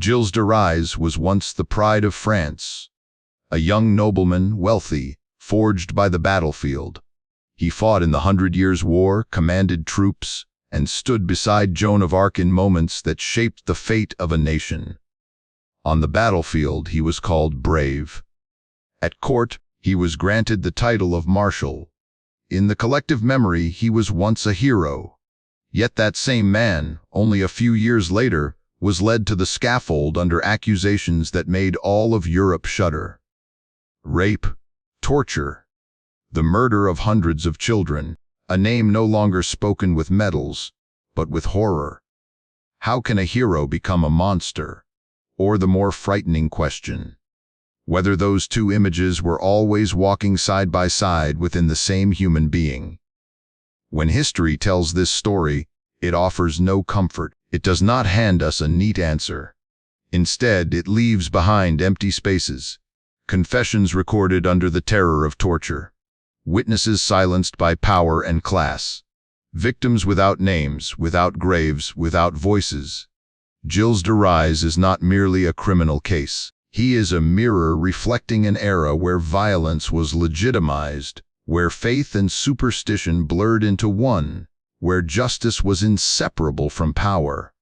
Gilles de Rais was once the pride of France. A young nobleman, wealthy, forged by the battlefield. He fought in the 100 Years' War, commanded troops, and stood beside Joan of Arc in moments that shaped the fate of a nation. On the battlefield, he was called brave. At court, he was granted the title of Marshal. In the collective memory, he was once a hero. Yet that same man, only a few years later, was led to the scaffold under accusations that made all of Europe shudder. Rape, torture, the murder of hundreds of children, a name no longer spoken with medals, but with horror. How can a hero become a monster? Or the more frightening question, whether those two images were always walking side by side within the same human being. When history tells this story, it offers no comfort. It does not hand us a neat answer. Instead, it leaves behind empty spaces, confessions recorded under the terror of torture, witnesses silenced by power and class, victims without names, without graves, without voices. Gilles de Rais is not merely a criminal case. He is a mirror reflecting an era where violence was legitimized, where faith and superstition blurred into one, where justice was inseparable from power,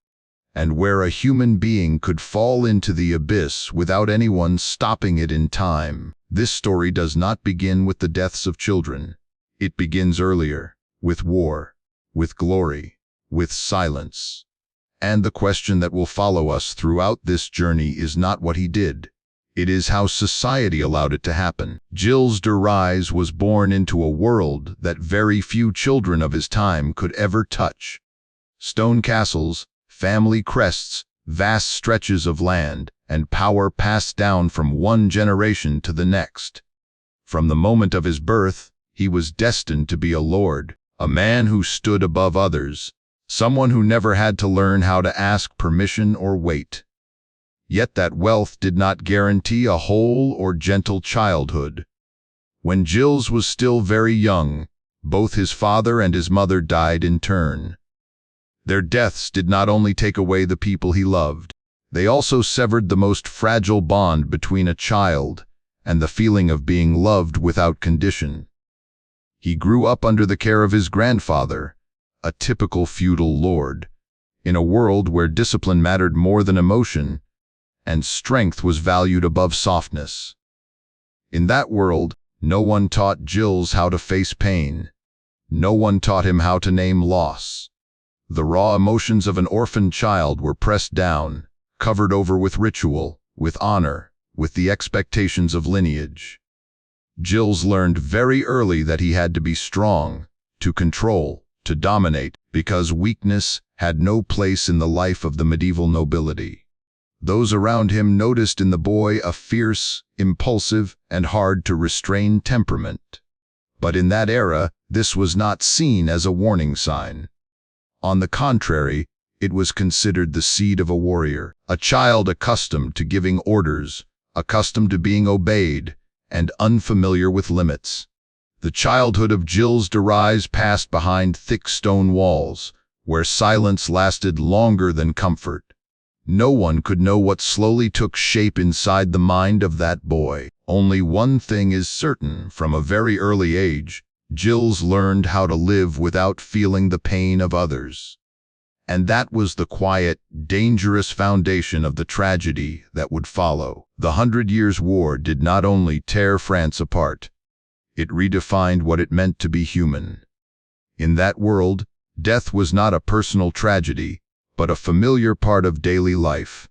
and where a human being could fall into the abyss without anyone stopping it in time. This story does not begin with the deaths of children. It begins earlier, with war, with glory, with silence. And the question that will follow us throughout this journey is not what he did. It is how society allowed it to happen. Gilles de Rais was born into a world that very few children of his time could ever touch. Stone castles, family crests, vast stretches of land, and power passed down from one generation to the next. From the moment of his birth, he was destined to be a lord, a man who stood above others, someone who never had to learn how to ask permission or wait. Yet that wealth did not guarantee a whole or gentle childhood. When Gilles was still very young, both his father and his mother died in turn. Their deaths did not only take away the people he loved, they also severed the most fragile bond between a child and the feeling of being loved without condition. He grew up under the care of his grandfather, a typical feudal lord, in a world where discipline mattered more than emotion, and strength was valued above softness. In that world, no one taught Gilles how to face pain. No one taught him how to name loss. The raw emotions of an orphaned child were pressed down, covered over with ritual, with honor, with the expectations of lineage. Gilles learned very early that he had to be strong, to control, to dominate, because weakness had no place in the life of the medieval nobility. Those around him noticed in the boy a fierce, impulsive, and hard-to-restrain temperament. But in that era, this was not seen as a warning sign. On the contrary, it was considered the seed of a warrior, a child accustomed to giving orders, accustomed to being obeyed, and unfamiliar with limits. The childhood of Gilles de Rais passed behind thick stone walls, where silence lasted longer than comfort. No one could know what slowly took shape inside the mind of that boy. Only one thing is certain: from a very early age, Gilles learned how to live without feeling the pain of others. And that was the quiet, dangerous foundation of the tragedy that would follow. The 100 Years' War did not only tear France apart, it redefined what it meant to be human. In that world, death was not a personal tragedy, but a familiar part of daily life.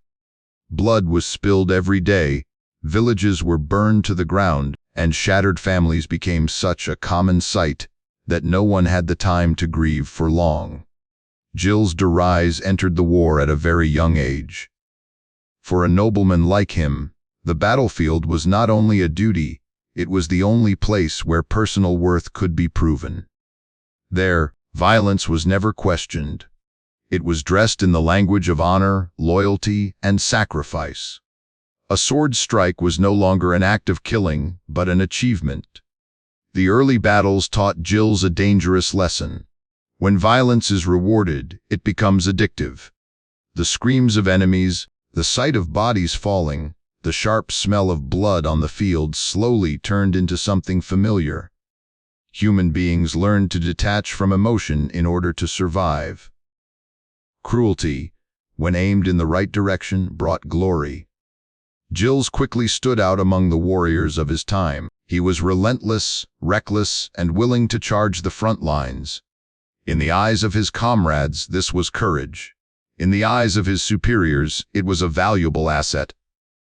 Blood was spilled every day, villages were burned to the ground, and shattered families became such a common sight that no one had the time to grieve for long. Gilles de Rais entered the war at a very young age. For a nobleman like him, the battlefield was not only a duty, it was the only place where personal worth could be proven. There, violence was never questioned. It was dressed in the language of honor, loyalty, and sacrifice. A sword strike was no longer an act of killing, but an achievement. The early battles taught Gilles a dangerous lesson. When violence is rewarded, it becomes addictive. The screams of enemies, The sight of bodies falling, the sharp smell of blood on the field slowly turned into something familiar. Human beings learned to detach from emotion in order to survive. Cruelty, when aimed in the right direction, brought glory. Gilles quickly stood out among the warriors of his time. He was relentless, reckless, and willing to charge the front lines. In the eyes of his comrades, this was courage. In the eyes of his superiors, it was a valuable asset.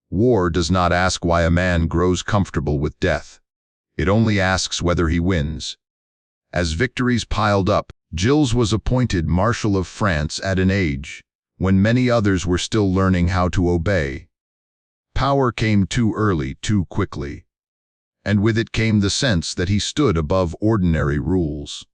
War does not ask why a man grows comfortable with death. It only asks whether he wins. As victories piled up, Gilles was appointed Marshal of France at an age when many others were still learning how to obey. Power came too early, too quickly. And with it came the sense that he stood above ordinary rules.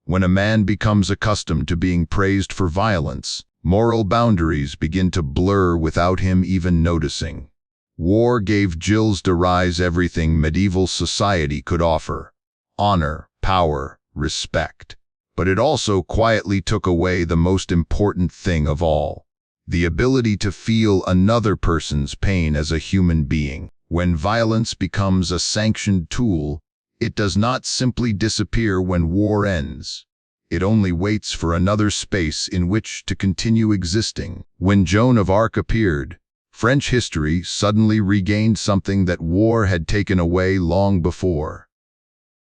When a man becomes accustomed to being praised for violence, moral boundaries begin to blur without him even noticing. War gave Gilles de Rais everything medieval society could offer: honor, power, respect. But it also quietly took away the most important thing of all: the ability to feel another person's pain as a human being. When violence becomes a sanctioned tool, it does not simply disappear when war ends. It only waits for another space in which to continue existing. When Joan of Arc appeared, French history suddenly regained something that war had taken away long before: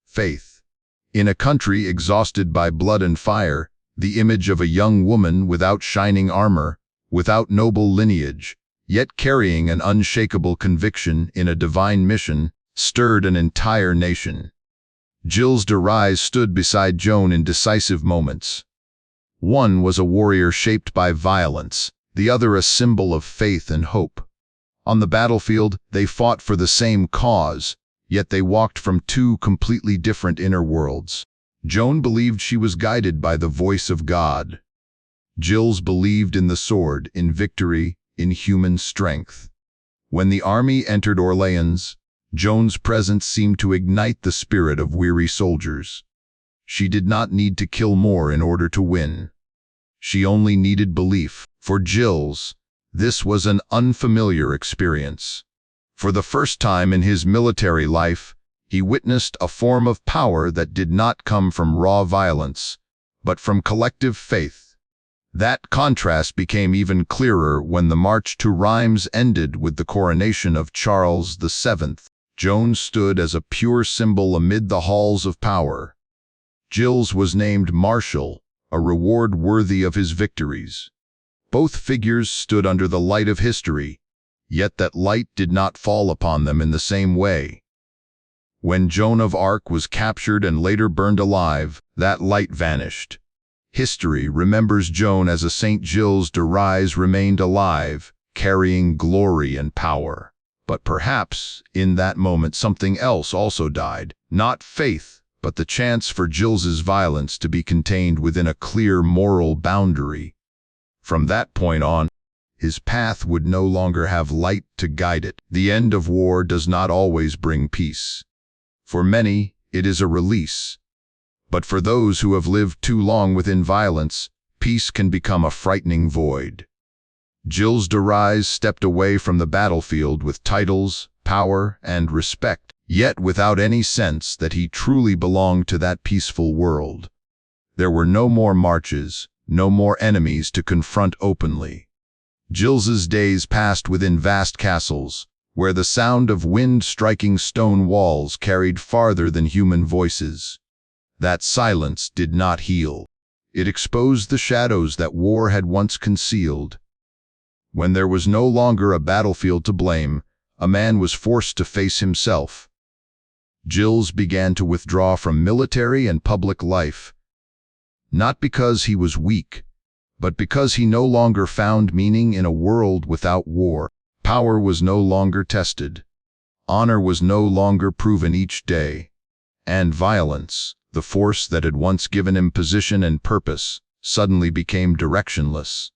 faith. In a country exhausted by blood and fire, the image of a young woman without shining armor, without noble lineage, yet carrying an unshakable conviction in a divine mission, stirred an entire nation. Gilles de Rais stood beside Joan in decisive moments. One was a warrior shaped by violence, the other a symbol of faith and hope. On the battlefield, they fought for the same cause, yet they walked from two completely different inner worlds. Joan believed she was guided by the voice of God. Gilles believed in the sword, in victory, in human strength. When the army entered Orleans, Joan's presence seemed to ignite the spirit of weary soldiers. She did not need to kill more in order to win. She only needed belief. For Gilles, this was an unfamiliar experience. For the first time in his military life, he witnessed a form of power that did not come from raw violence, but from collective faith. That contrast became even clearer when the march to Reims ended with the coronation of Charles VII. Joan stood as a pure symbol amid the halls of power. Gilles was named Marshal, a reward worthy of his victories. Both figures stood under the light of history, yet that light did not fall upon them in the same way. When Joan of Arc was captured and later burned alive, that light vanished. History remembers Joan as a Saint. Gilles de Rais remained alive, carrying glory and power. But perhaps, in that moment, something else also died. Not faith, but the chance for Gilles's violence to be contained within a clear moral boundary. From that point on, his path would no longer have light to guide it. The end of war does not always bring peace. For many, it is a release. But for those who have lived too long within violence, peace can become a frightening void. Gilles de Rais stepped away from the battlefield with titles, power, and respect, yet without any sense that he truly belonged to that peaceful world. There were no more marches, no more enemies to confront openly. Gilles's days passed within vast castles, where the sound of wind striking stone walls carried farther than human voices. That silence did not heal. It exposed the shadows that war had once concealed. When there was no longer a battlefield to blame, a man was forced to face himself. Gilles began to withdraw from military and public life, not because he was weak, but because he no longer found meaning in a world without war. Power was no longer tested. Honor was no longer proven each day. And violence, the force that had once given him position and purpose, suddenly became directionless.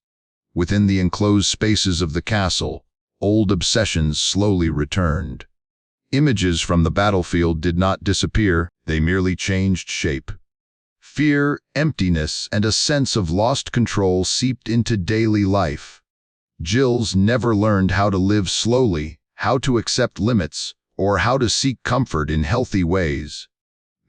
Within the enclosed spaces of the castle, old obsessions slowly returned. Images from the battlefield did not disappear, they merely changed shape. Fear, emptiness, and a sense of lost control seeped into daily life. Gilles never learned how to live slowly, how to accept limits, or how to seek comfort in healthy ways.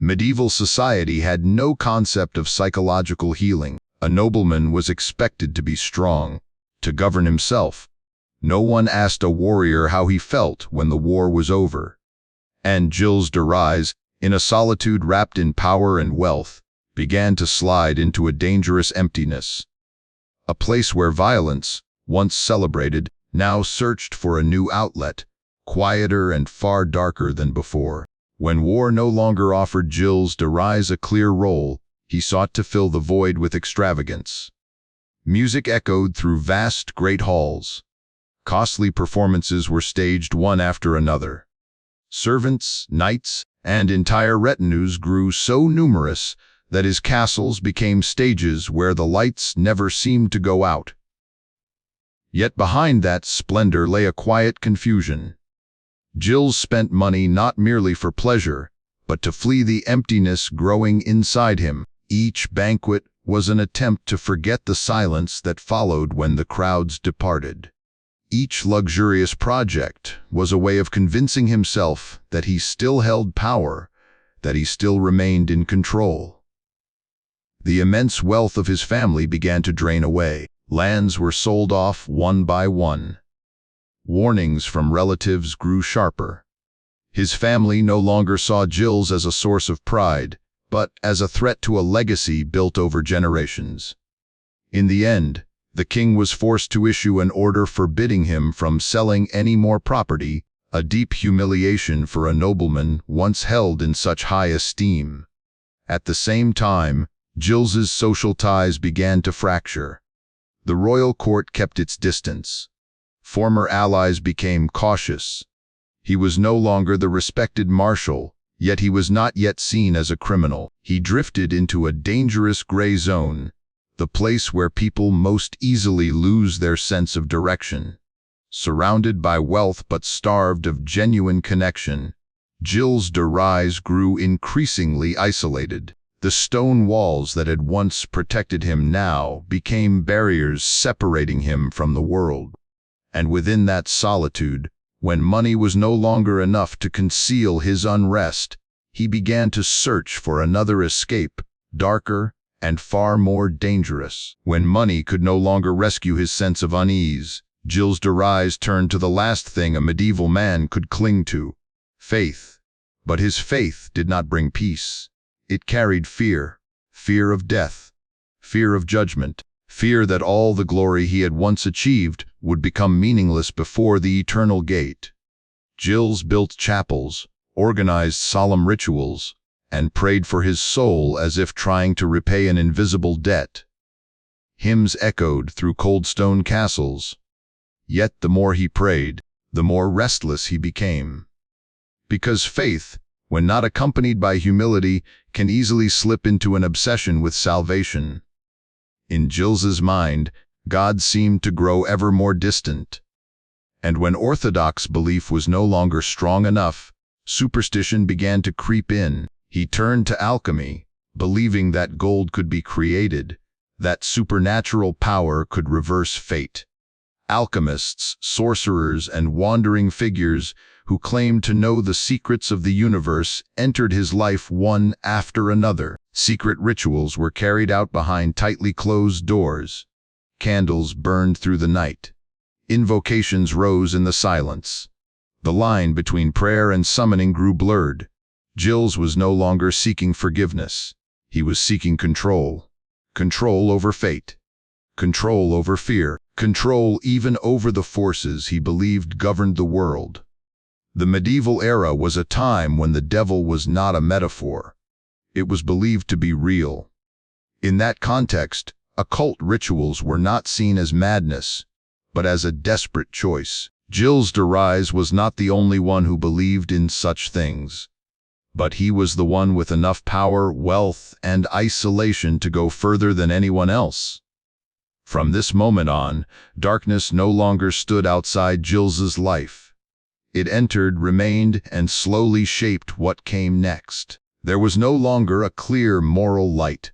Medieval society had no concept of psychological healing. A nobleman was expected to be strong, to govern himself. No one asked a warrior how he felt when the war was over. And Gilles de Rais, in a solitude wrapped in power and wealth, began to slide into a dangerous emptiness. A place where violence, once celebrated, now searched for a new outlet, quieter and far darker than before. When war no longer offered Gilles de Rais a clear role, he sought to fill the void with extravagance. Music echoed through vast, great halls. Costly performances were staged one after another. Servants, knights, and entire retinues grew so numerous that his castles became stages where the lights never seemed to go out. Yet behind that splendor lay a quiet confusion. Gilles spent money not merely for pleasure, but to flee the emptiness growing inside him. Each banquet was an attempt to forget the silence that followed when the crowds departed. Each luxurious project was a way of convincing himself that he still held power, that he still remained in control. The immense wealth of his family began to drain away. Lands were sold off one by one. Warnings from relatives grew sharper. His family no longer saw Gilles as a source of pride, but as a threat to a legacy built over generations. In the end, the king was forced to issue an order forbidding him from selling any more property, a deep humiliation for a nobleman once held in such high esteem. At the same time, Gilles's social ties began to fracture. The royal court kept its distance. Former allies became cautious. He was no longer the respected marshal, yet he was not yet seen as a criminal. He drifted into a dangerous gray zone, the place where people most easily lose their sense of direction. Surrounded by wealth but starved of genuine connection, Gilles de Rais grew increasingly isolated. The stone walls that had once protected him now became barriers separating him from the world. And within that solitude, when money was no longer enough to conceal his unrest, he began to search for another escape, darker and far more dangerous. When money could no longer rescue his sense of unease, Gilles de Rais turned to the last thing a medieval man could cling to: faith. But his faith did not bring peace. It carried fear, fear of death, fear of judgment, fear that all the glory he had once achieved would become meaningless before the eternal gate. Gilles built chapels, organized solemn rituals, and prayed for his soul as if trying to repay an invisible debt. Hymns echoed through cold stone castles. Yet the more he prayed, the more restless he became. Because faith, when not accompanied by humility, can easily slip into an obsession with salvation. In Gilles's mind, God seemed to grow ever more distant. And when orthodox belief was no longer strong enough, superstition began to creep in. He turned to alchemy, believing that gold could be created, that supernatural power could reverse fate. Alchemists, sorcerers, and wandering figures who claimed to know the secrets of the universe entered his life one after another. Secret rituals were carried out behind tightly closed doors. Candles burned through the night. Invocations rose in the silence. The line between prayer and summoning grew blurred. Gilles was no longer seeking forgiveness. He was seeking control. Control over fate. Control over fear. Control even over the forces he believed governed the world. The medieval era was a time when the devil was not a metaphor. It was believed to be real. In that context, occult rituals were not seen as madness, but as a desperate choice. Gilles de Rais was not the only one who believed in such things. But he was the one with enough power, wealth, and isolation to go further than anyone else. From this moment on, darkness no longer stood outside Gilles's life. It entered, remained, and slowly shaped what came next. There was no longer a clear moral light.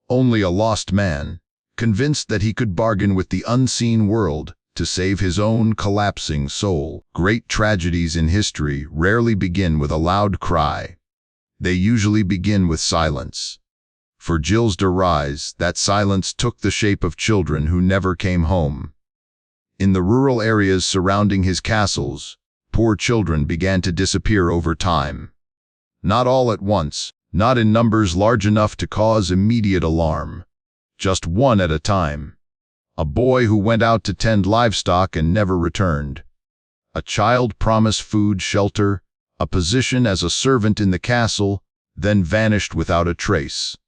Only a lost man, convinced that he could bargain with the unseen world, to save his own collapsing soul. Great tragedies in history rarely begin with a loud cry. They usually begin with silence. For Gilles de Rais, that silence took the shape of children who never came home. In the rural areas surrounding his castles, poor children began to disappear over time. Not all at once, not in numbers large enough to cause immediate alarm. Just one at a time. A boy who went out to tend livestock and never returned. A child promised food, shelter, a position as a servant in the castle, then vanished without a trace.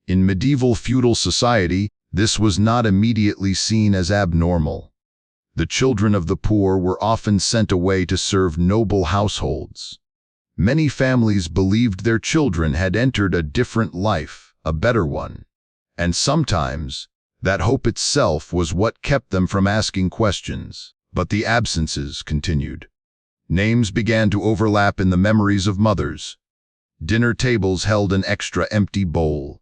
In medieval feudal society, this was not immediately seen as abnormal. The children of the poor were often sent away to serve noble households. Many families believed their children had entered a different life, a better one. And sometimes, that hope itself was what kept them from asking questions. But the absences continued. Names began to overlap in the memories of mothers. Dinner tables held an extra empty bowl.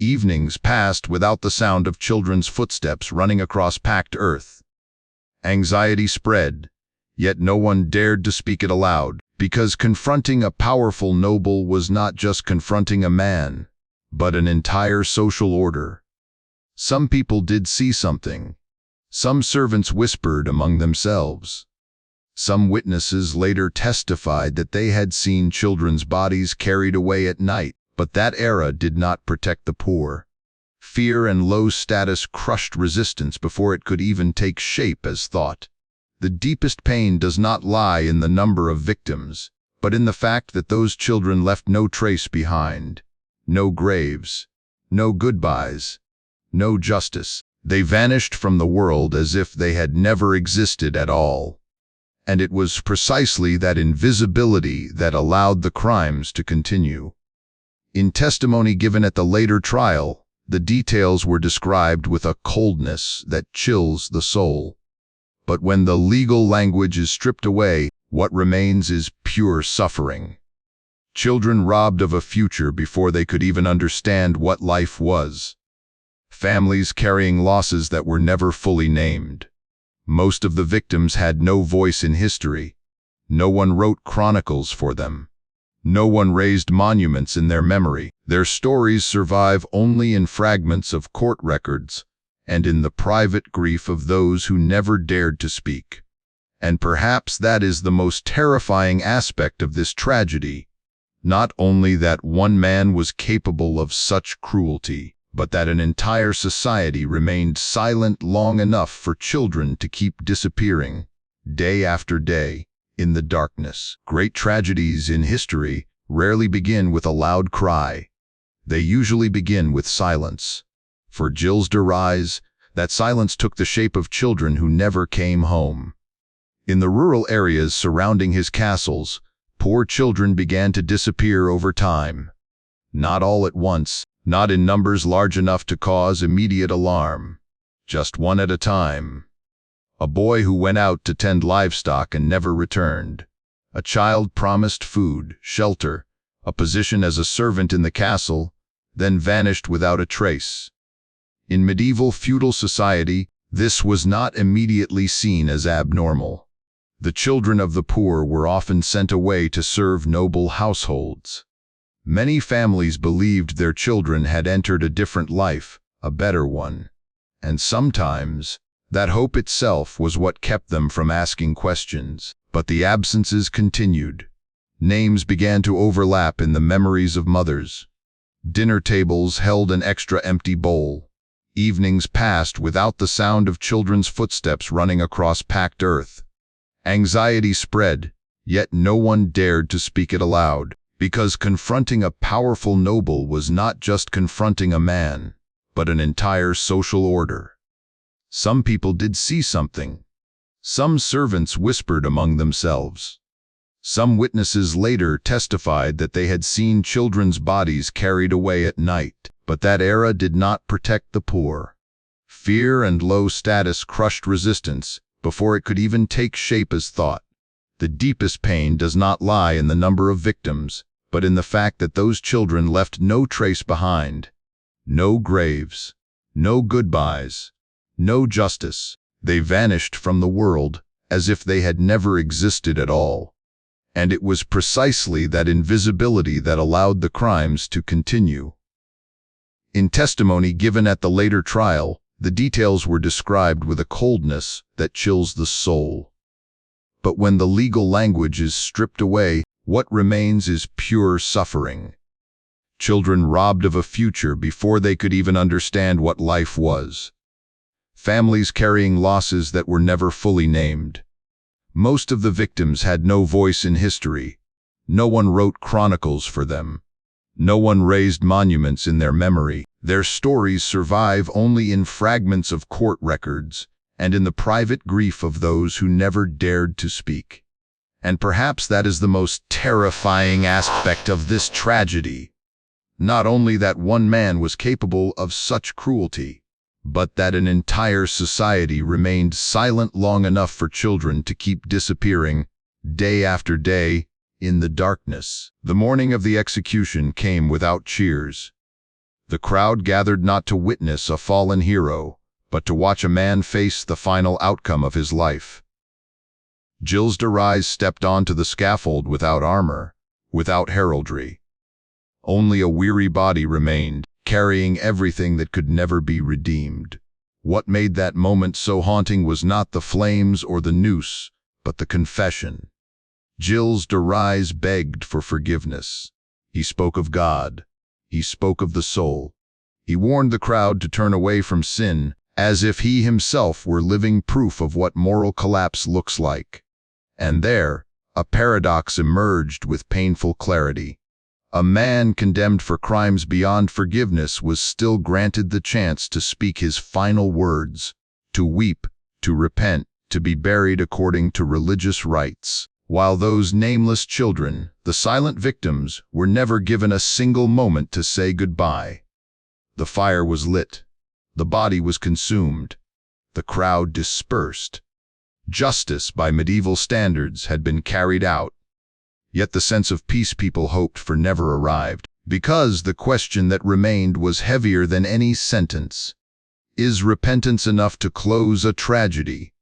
Evenings passed without the sound of children's footsteps running across packed earth. Anxiety spread, yet no one dared to speak it aloud, because confronting a powerful noble was not just confronting a man, but an entire social order. Some people did see something. Some servants whispered among themselves. Some witnesses later testified that they had seen children's bodies carried away at night. But that era did not protect the poor. Fear and low status crushed resistance before it could even take shape as thought. The deepest pain does not lie in the number of victims, but in the fact that those children left no trace behind. No graves, no goodbyes, no justice. They vanished from the world as if they had never existed at all. And it was precisely that invisibility that allowed the crimes to continue. In testimony given at the later trial, the details were described with a coldness that chills the soul. But when the legal language is stripped away, what remains is pure suffering. Children robbed of a future before they could even understand what life was. Families carrying losses that were never fully named. Most of the victims had no voice in history. No one wrote chronicles for them. No one raised monuments in their memory. Their stories survive only in fragments of court records and in the private grief of those who never dared to speak. And perhaps that is the most terrifying aspect of this tragedy. Not only that one man was capable of such cruelty, but that an entire society remained silent long enough for children to keep disappearing, day after day, in the darkness. Great tragedies in history rarely begin with a loud cry. They usually begin with silence. For Gilles de Rais, that silence took the shape of children who never came home. In the rural areas surrounding his castles, poor children began to disappear over time. Not all at once, not in numbers large enough to cause immediate alarm. Just one at a time. A boy who went out to tend livestock and never returned. A child promised food, shelter, a position as a servant in the castle, then vanished without a trace. In medieval feudal society, this was not immediately seen as abnormal. The children of the poor were often sent away to serve noble households. Many families believed their children had entered a different life, a better one. And sometimes, that hope itself was what kept them from asking questions. But the absences continued. Names began to overlap in the memories of mothers. Dinner tables held an extra empty bowl. Evenings passed without the sound of children's footsteps running across packed earth. Anxiety spread, yet no one dared to speak it aloud, because confronting a powerful noble was not just confronting a man, but an entire social order. Some people did see something. Some servants whispered among themselves. Some witnesses later testified that they had seen children's bodies carried away at night. But that era did not protect the poor. Fear and low status crushed resistance before it could even take shape as thought. The deepest pain does not lie in the number of victims, but in the fact that those children left no trace behind. No graves, no goodbyes, no justice. They vanished from the world as if they had never existed at all. And it was precisely that invisibility that allowed the crimes to continue. In testimony given at the later trial, the details were described with a coldness that chills the soul. But when the legal language is stripped away, what remains is pure suffering. Children robbed of a future before they could even understand what life was. Families carrying losses that were never fully named. Most of the victims had no voice in history. No one wrote chronicles for them. No one raised monuments in their memory. Their stories survive only in fragments of court records and in the private grief of those who never dared to speak. And perhaps that is the most terrifying aspect of this tragedy. Not only that one man was capable of such cruelty, but that an entire society remained silent long enough for children to keep disappearing, day after day, in the darkness. The morning of the execution came without cheers. The crowd gathered not to witness a fallen hero, but to watch a man face the final outcome of his life. Gilles de Rais stepped onto the scaffold without armor, without heraldry. Only a weary body remained, carrying everything that could never be redeemed. What made that moment so haunting was not the flames or the noose, but the confession. Gilles de Rais begged for forgiveness. He spoke of God. He spoke of the soul. He warned the crowd to turn away from sin, as if he himself were living proof of what moral collapse looks like. And there, a paradox emerged with painful clarity. A man condemned for crimes beyond forgiveness was still granted the chance to speak his final words, to weep, to repent, to be buried according to religious rites, while those nameless children, the silent victims, were never given a single moment to say goodbye. The fire was lit. The body was consumed. The crowd dispersed. Justice, by medieval standards, had been carried out. Yet the sense of peace people hoped for never arrived, because the question that remained was heavier than any sentence. Is repentance enough to close a tragedy?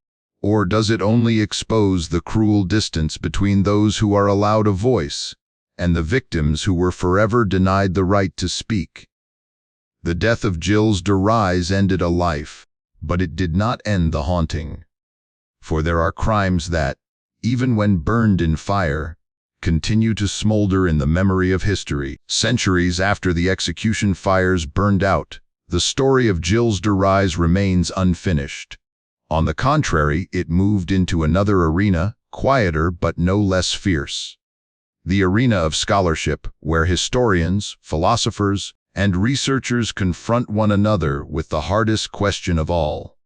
Or does it only expose the cruel distance between those who are allowed a voice and the victims who were forever denied the right to speak? The death of Gilles de Rais ended a life, but it did not end the haunting. For there are crimes that, even when burned in fire, continue to smolder in the memory of history. Centuries after the execution fires burned out, the story of Gilles de Rais remains unfinished. On the contrary, it moved into another arena, quieter but no less fierce. The arena of scholarship, where historians, philosophers, and researchers confront one another with the hardest question of all.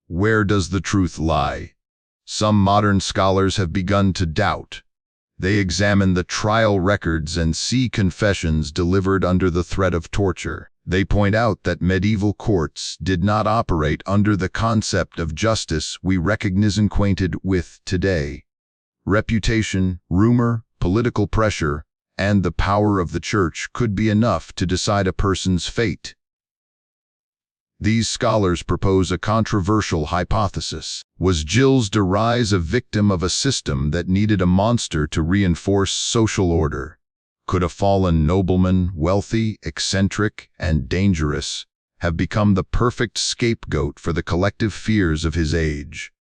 Where does the truth lie? Some modern scholars have begun to doubt. They examine the trial records and see confessions delivered under the threat of torture. They point out that medieval courts did not operate under the concept of justice we recognize and acquainted with today. Reputation, rumor, political pressure, and the power of the church could be enough to decide a person's fate. These scholars propose a controversial hypothesis. Was Gilles de Rais a victim of a system that needed a monster to reinforce social order? Could a fallen nobleman, wealthy, eccentric, and dangerous, have become the perfect scapegoat for the collective fears of his age?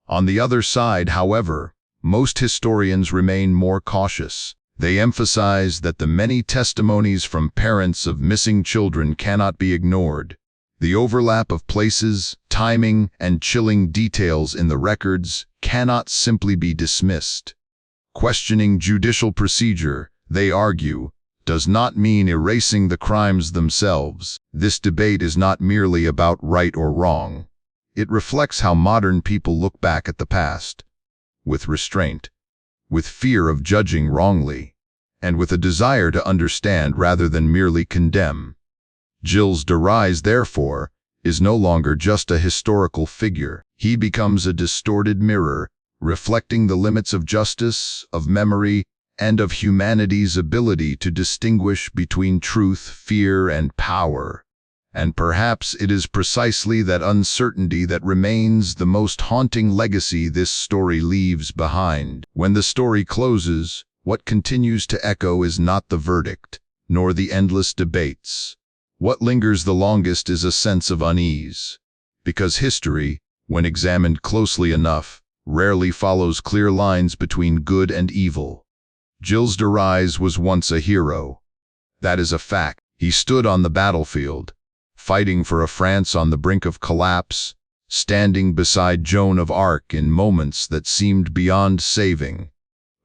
On the other side, however, most historians remain more cautious. They emphasize that the many testimonies from parents of missing children cannot be ignored. The overlap of places, timing, and chilling details in the records cannot simply be dismissed. Questioning judicial procedure, they argue, does not mean erasing the crimes themselves. This debate is not merely about right or wrong. It reflects how modern people look back at the past, with restraint, with fear of judging wrongly, and with a desire to understand rather than merely condemn. Gilles de Rais, therefore, is no longer just a historical figure. He becomes a distorted mirror, reflecting the limits of justice, of memory, and of humanity's ability to distinguish between truth, fear, and power. And perhaps it is precisely that uncertainty that remains the most haunting legacy this story leaves behind. When the story closes, what continues to echo is not the verdict, nor the endless debates. What lingers the longest is a sense of unease. Because history, when examined closely enough, rarely follows clear lines between good and evil. Gilles de Rais was once a hero. That is a fact. He stood on the battlefield, fighting for a France on the brink of collapse, standing beside Joan of Arc in moments that seemed beyond saving.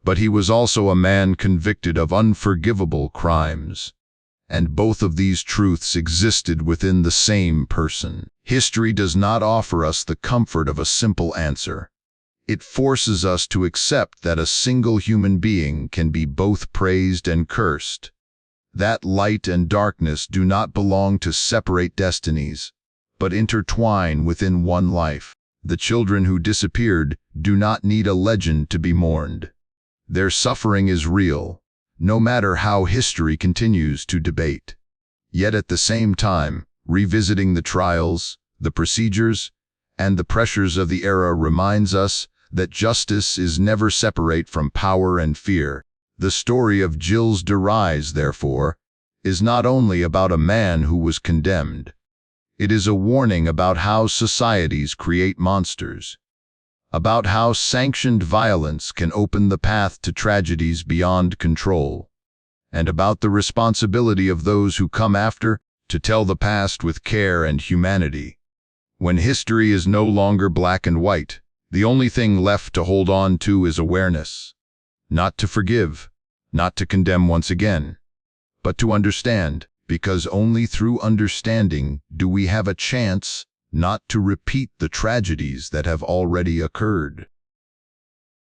But he was also a man convicted of unforgivable crimes. And both of these truths existed within the same person. History does not offer us the comfort of a simple answer. It forces us to accept that a single human being can be both praised and cursed. That light and darkness do not belong to separate destinies, but intertwine within one life. The children who disappeared do not need a legend to be mourned. Their suffering is real, no matter how history continues to debate. Yet at the same time, revisiting the trials, the procedures, and the pressures of the era reminds us that justice is never separate from power and fear. The story of Gilles de Rais, therefore, is not only about a man who was condemned. It is a warning about how societies create monsters, about how sanctioned violence can open the path to tragedies beyond control, and about the responsibility of those who come after to tell the past with care and humanity. When history is no longer black and white, the only thing left to hold on to is awareness. Not to forgive, not to condemn once again, but to understand, because only through understanding do we have a chance not to repeat the tragedies that have already occurred.